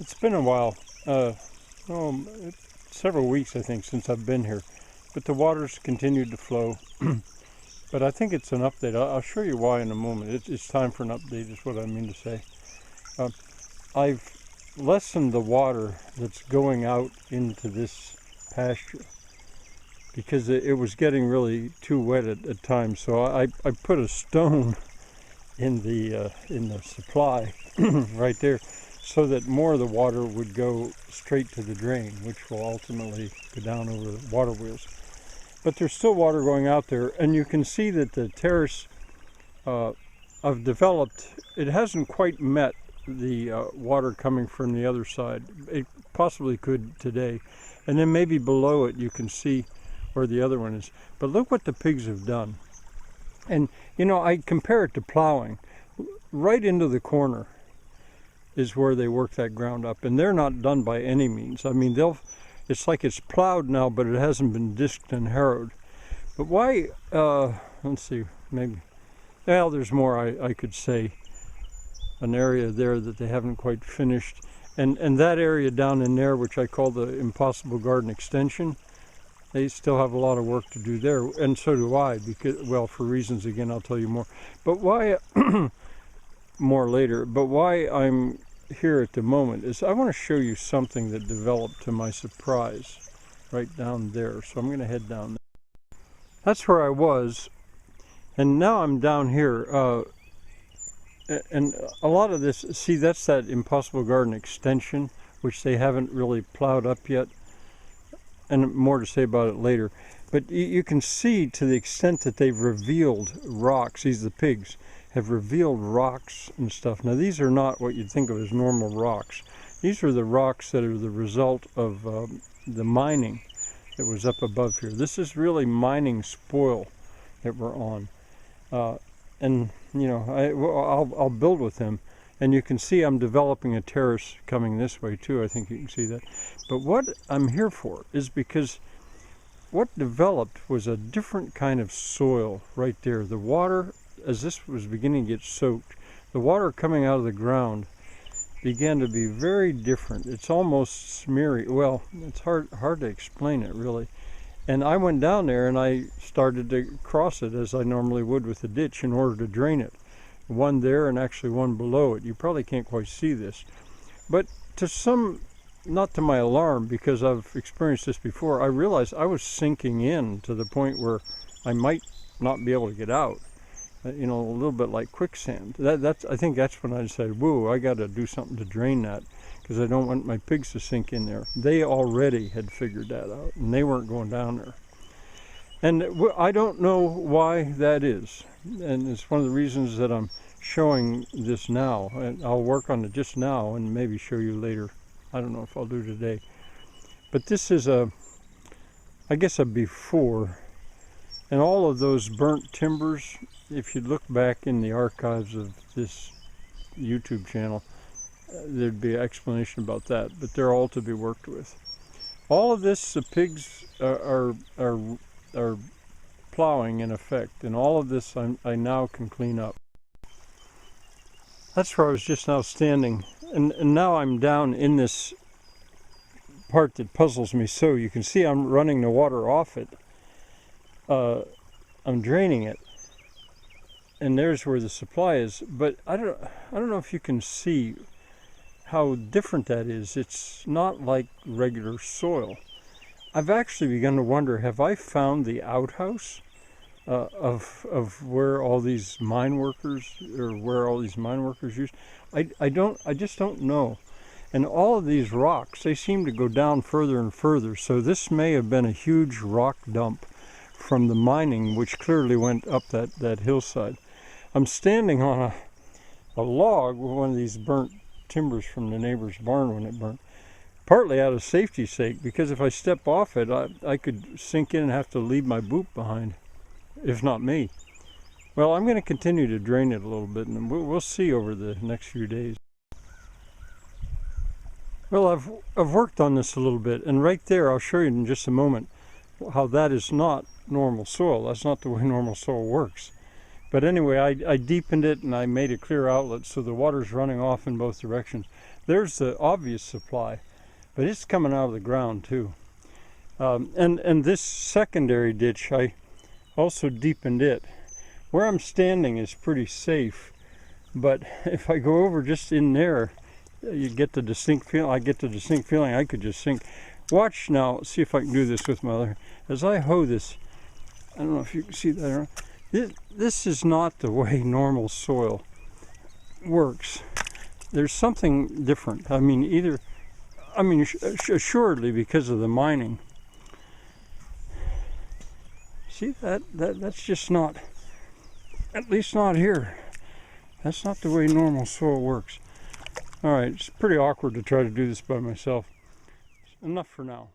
It's been a while, oh, several weeks I think since I've been here, but the water's continued to flow. But I think it's an update. I'll show you why in a moment. It's time for an update is what I mean to say. I've lessened the water that's going out into this pasture because it was getting really too wet at times. So I put a stone in the supply right there, so that more of the water would go straight to the drain, which will ultimately go down over the water wheels. But there's still water going out there, and you can see that the terrace I've developed, it hasn't quite met the water coming from the other side. It possibly could today. And then maybe below it you can see where the other one is. But look what the pigs have done. And you know, I compare it to plowing. Right into the corner is where they work that ground up, and they're not done by any means. I mean, it's like it's plowed now, but it hasn't been disked and harrowed. But why, let's see, maybe, well, there's more I could say. An area there that they haven't quite finished, and that area down in there, which I call the Impossible Garden Extension, they still have a lot of work to do there, and so do I, because, well, for reasons, again, I'll tell you more. But why, more later, but why I'm here at the moment is I want to show you something that developed to my surprise right down there. So I'm going to head down there. That's where I was, and now I'm down here. And a lot of this, see, that's that Impossible Garden Extension, which they haven't really plowed up yet, and more to say about it later. But you can see, to the extent that they've revealed rocks, the pigs have revealed rocks and stuff. Now, these are not what you'd think of as normal rocks. These are the rocks that are the result of the mining that was up above here. This is really mining spoil that we're on. And you know, I'll build with them, and you can see I'm developing a terrace coming this way too. I think you can see that. But what I'm here for is because what developed was a different kind of soil right there. The water, as this was beginning to get soaked, the water coming out of the ground began to be very different. It's almost smeary. Well, it's hard to explain it really. And I went down there and I started to cross it as I normally would with a ditch in order to drain it. One there and actually one below it. You probably can't quite see this. But not to my alarm, because I've experienced this before, I realized I was sinking in to the point where I might not be able to get out. You know, a little bit like quicksand. I think that's when I decided, whoa, I got to do something to drain that, because I don't want my pigs to sink in there. They already had figured that out, and they weren't going down there. And I don't know why that is, and it's one of the reasons that I'm showing this now. And I'll work on it just now and maybe show you later. I don't know if I'll do it today. But this is I guess a before. And all of those burnt timbers, if you look back in the archives of this YouTube channel, there'd be an explanation about that, but they're all to be worked with. All of this, the pigs are plowing in effect, and all of this I now can clean up. That's where I was just now standing, and now I'm down in this part that puzzles me. So you can see I'm running the water off it. I'm draining it, and there's where the supply is. But I don't know if you can see how different that is. It's not like regular soil. I've actually begun to wonder, have I found the outhouse of where all these mine workers, use? I just don't know. And all of these rocks, they seem to go down further and further. So this may have been a huge rock dump from the mining, which clearly went up that hillside. I'm standing on a log with one of these burnt timbers from the neighbor's barn when it burnt, partly out of safety's sake, because if I step off it, I could sink in and have to leave my boot behind, if not me. Well, I'm going to continue to drain it a little bit, and we'll see over the next few days. Well, I've worked on this a little bit, and right there, I'll show you in just a moment how that is not normal soil. That's not the way normal soil works. But anyway, I deepened it and I made a clear outlet so the water's running off in both directions. There's the obvious supply, but it's coming out of the ground too. And this secondary ditch, I also deepened it. Where I'm standing is pretty safe, but if I go over just in there, you get the distinct feeling. I get the distinct feeling I could just sink. Watch now. See if I can do this with my other. As I hoe this, I don't know if you can see that. This is not the way normal soil works. There's something different. I mean, assuredly because of the mining. See that's just not. At least not here. That's not the way normal soil works. All right, it's pretty awkward to try to do this by myself. Enough for now.